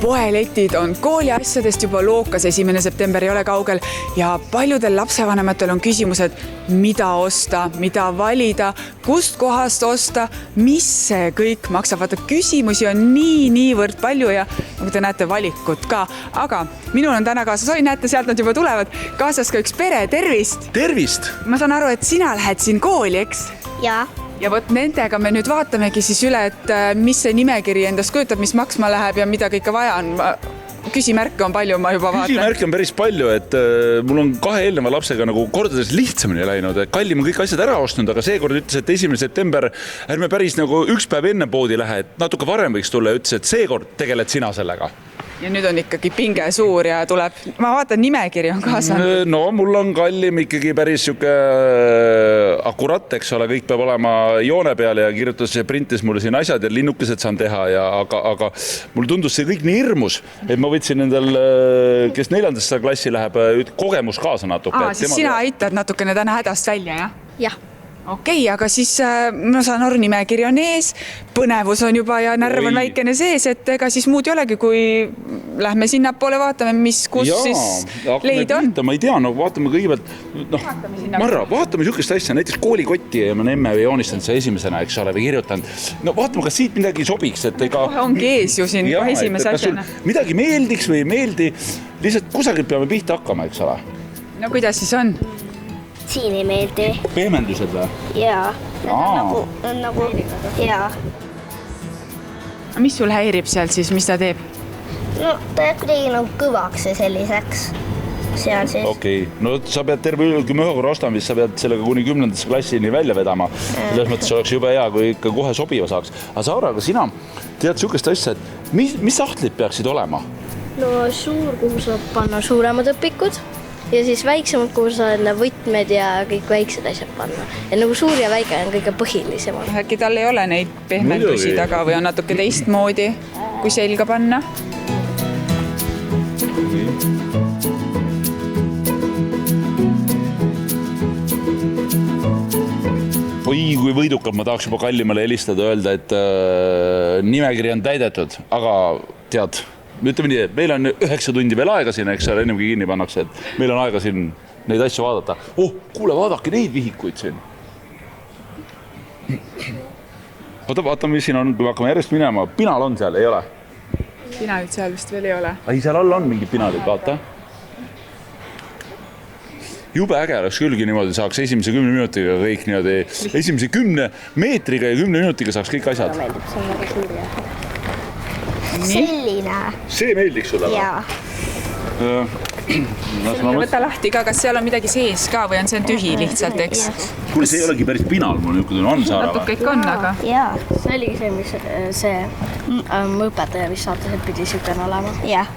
poeletid on kooliasjadest juba lookas, 1. september ei ole kaugel ja paljudel lapsevanematel on küsimused, mida osta, mida valida, kust kohast osta, mis see kõik maksab. Vaata, küsimusi on niivõrd palju ja nagu te näete, valikut ka. Aga minul on täna kaasas, näete, sealt nad juba tulevad, kaasas ka üks pere, tervist! Tervist! Ma saan aru, et sina lähed siin kooli, eks? Jaa. Ja võt nendega me nüüd vaatamegi siis üle, et mis see nimekiri endast kujutab, mis maksma läheb ja mida kõike vaja on. Küsimärke on palju, ma juba vaatan. Küsimärke on päris palju, et mul on 2 eelneva lapsega nagu kordades lihtsamini läinud. Kallim on kõik asjad ära ostnud, aga seekord ütles, et 1. september ärme päris nagu üks päev enne poodi lähe, et natuke varem võiks tulla ja ütles, et seekord tegeled sina sellega. Ja nüüd on ikkagi pinge suur ja tuleb, ma vaatan, nimekiri on kaasa. No mul on kallim ikkagi päris siuke akurat, eks ole, kõik peab olema joone peal ja kirjutas ja printis mulle siin asjad ja linnukesed saan teha, aga mul tundus see kõik nii hirmus, et ma võtsin nendel, kes 4. klassi läheb, kogemus kaasa natuke. Siis sina aitad natukene täna hädast välja, jah? Jah. Okei, aga siis ma saan aru, nimekiri on ees, põnevus on juba ja närv on väikene sees, et ega siis muud ei olegi, kui lähme sinna poole, vaatame, kus siis leid on. Ma ei tea, no vaatame kõigepealt, Marra, vaatame sihukest asja, näiteks koolikotti ja ma emme joonistanud see esimesena, eks ole, või kirjutanud. No vaatame, kas siit midagi sobiks, et ega... Kohe ongi ees ju siin esimese asjana. Midagi meeldiks või ei meeldi, lihtsalt kusagilt peame pihta hakkama, eks ole. No kuidas siis on? Siin ei meeldi. Pehmendused või? Jaa. Nagu, jaa. Mis sul häirib sealt siis, mis ta teeb? No, ta jääb kuidagi nagu kõvaks ja selliseks. Seal siis. Okei. No sa pead terve kui me ühe korra ostame, siis sa pead sellega kuni 10. klassini välja vedama. Selles mõttes oleks juba hea, kui ikka kohe sobiva saaks. Aga Saara, aga sina tead sihukest asja, et mis sahtlid peaksid olema? No suur, kuhu saab panna suuremad õpikud. Ja siis väiksemad, kuhu saad võtmed ja kõik väiksed asjad panna. Ja nagu suur ja väike on kõige põhilisemad. Äkki tal ei ole neid pehmendusi taga või on natuke teistmoodi, kui selga panna? Oi, kui võidukalt ma tahaks juba kallimale helistada öelda, et nimekiri on täidetud, aga tead... Ütleme nii, et meil on 9 tundi veel aega siin, eks ole, ennem kui kinni pannakse, et meil on aega siin neid asju vaadata. Kuule, vaadake neid vihikuid siin. Vaatame, mis siin on, kui me hakkame järjest minema. Pinal on seal, ei ole? Pinalit seal vist veel ei ole. Ei, seal all on mingi pinalid, vaata. Jube äge oleks küllgi niimoodi, saaks esimese 10 minutiga kõik niimoodi, esimese 10 meetriga ja 10 minutiga saaks kõik asjad. See on nagu suur ja... Selline. See meeldiks sulle? Jaa. Võta lahti ka, kas seal on midagi sees ka või on see tühi lihtsalt, eks? Kuule, see ei olegi päris pinal, mul niisugune on Saara või? Natuke ikka on, aga... Jaa, see oligi see, mis see õpetaja vist saates, et pidi sükene olema. Jah.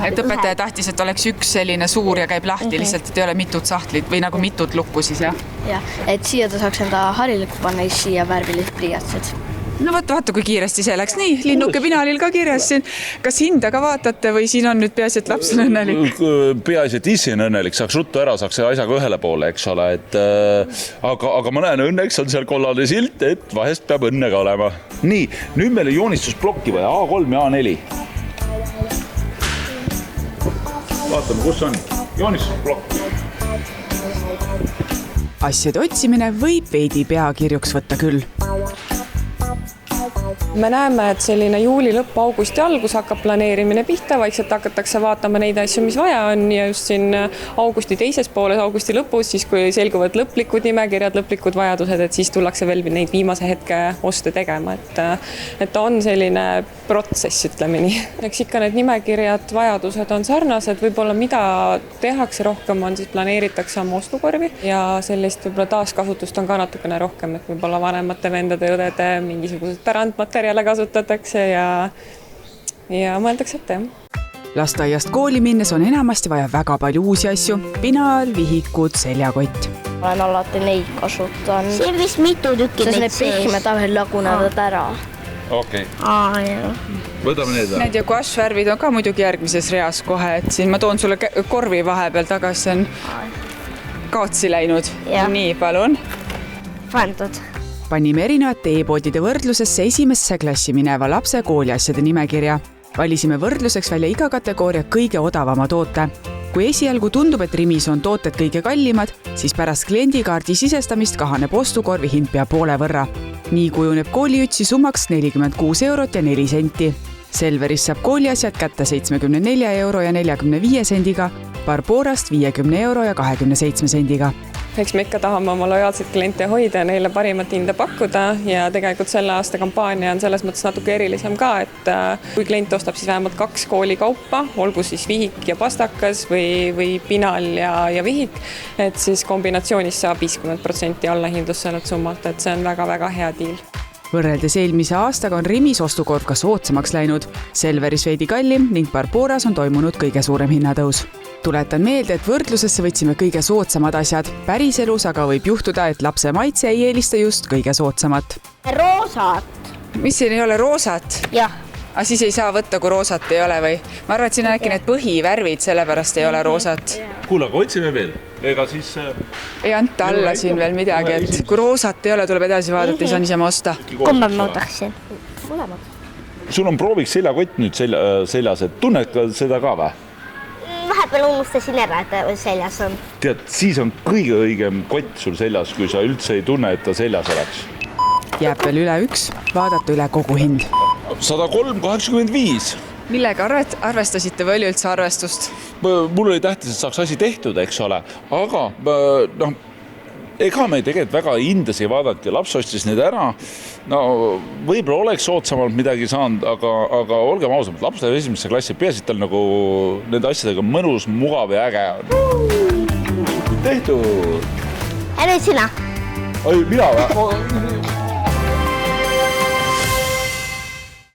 Et õpetaja tahtis, et oleks üks selline suur ja käib lahti lihtsalt, et ei ole mitut sahtlit või nagu mitut lukku siis, jah? Jah, et siia ta saaks enda harilikku panna ja siia värvilised pliiatsed. No vaata, kui kiiresti see läks. Nii, linnuke Pinalil ka kirjas siin. Kas hinda ka vaatate või siin on nüüd peaasi, et laps on õnnelik? Peaasi, et isi on õnnelik, saaks ruttu ära, saaks asjaga ühele poole, eks ole. Aga ma näen, õnneks on seal kollane silt, et vahest peab õnne ka olema. Nii, nüüd meil on joonistusblokki vaja, A3 ja A4. Vaatame, kus on joonistusblokk. Asjade otsimine võib veidi peakirjuks võtta küll. Me näeme, et selline juuli lõpp, augusti algus hakkab planeerimine pihta, vaikselt hakatakse vaatama neid asju, mis vaja on ja just siin augusti teises pooles, augusti lõpus, siis kui selguvad lõplikud nimekirjad, lõplikud vajadused, et siis tullakse veel neid viimase hetke oste tegema, et on selline protsess, ütleme nii. Eks ikka need nimekirjad, vajadused on sarnased, võib-olla mida tehakse rohkem on, siis planeeritakse oma ostukorvi ja sellist võib-olla taaskasutust on ka natukene rohkem, et võib-olla vanemate vendade, õdede, mingisugused pärandmaterjale kasutatakse ja mõeldakse ette. Lasteaiast kooli minnes on enamasti vaja väga palju uusi asju. Pinal, vihikud, seljakott. Olen alati neid kasutanud. See on vist mitu tükki neid sees. Sest need pehmed tahavad lagunevad ära. Okei. Jah. Võtame need ära. Need ja guašvärvid on ka muidugi järgmises reas kohe, et siin ma toon sulle korvi vahepeal tagasi, see on kaotsi läinud. Nii, palun. Pandud. Panime erinevate e-poodide võrdlusesse esimesse klassi mineva lapse kooliasjade nimekirja. Valisime võrdluseks välja iga kategooria kõige odavama toote. Kui esialgu tundub, et Rimis on tooted kõige kallimad, siis pärast kliendikaardi sisestamist kahaneb ostukorvi hind pea poole võrra. Nii kujuneb kooliütsi summaks 46 eurot ja 4 senti. Selveris saab kooliasjad kätte 74 euro ja 45 sendiga, Barborast 50 euro ja 27 sendiga. Eks me ikka tahame oma lojaalseid kliente hoida ja neile parimat hinda pakkuda ja tegelikult selle aasta kampaania on selles mõttes natuke erilisem ka, et kui klient ostab siis vähemalt 2 koolikaupa, olgu siis vihik ja pastakas või pinal ja vihik, et siis kombinatsioonis saab 50% allahindlust sellelt summalt, et see on väga-väga hea diil. Võrreldes eelmise aastaga on Rimis ostukorv ka soodsamaks läinud. Selveris veidi kallim ning Barboras on toimunud kõige suurem hinnatõus. Tuletan meelde, et võrdlusesse võtsime kõige soodsamad asjad. Päriselus aga võib juhtuda, et lapse maitse ei eelista just kõige soodsamat. roosat. Mis siin ei ole roosat? Jah. Aga siis ei saa võtta, kui roosat ei ole või? Ma arvan, et siin on äkki need põhivärvid, sellepärast ei ole roosat. Kuule, aga otsime veel. Ega siis... Ei anta alla siin veel midagi, et kui roosat ei ole, tuleb edasi vaadata, ei saa niisama osta. Kumba ma tahaksin? Sul on prooviks seljakott nüüd seljas, et tunned ka seda ka või? Vahepeal unustasin ära, et seljas on. Tead, siis on kõige õigem kott sul seljas, kui sa üldse ei tunne, et ta seljas oleks. Jääb veel üle 1, vaadata üle kogu hind. 103,85. Millega arvestasite või oli üldse arvestust? Mul oli tähtis, et saaks asi tehtud, eks ole. Aga ega me tegelikult väga hindas ei vaadati, laps ostis need ära. No võib-olla oleks soodsamalt midagi saanud, aga olgem ausalt, laps läheb esimesse klassi, peaasi tal nagu nende asjadega mõnus, mugav ja äge. Tehtud! Ja nüüd sina. Mina või?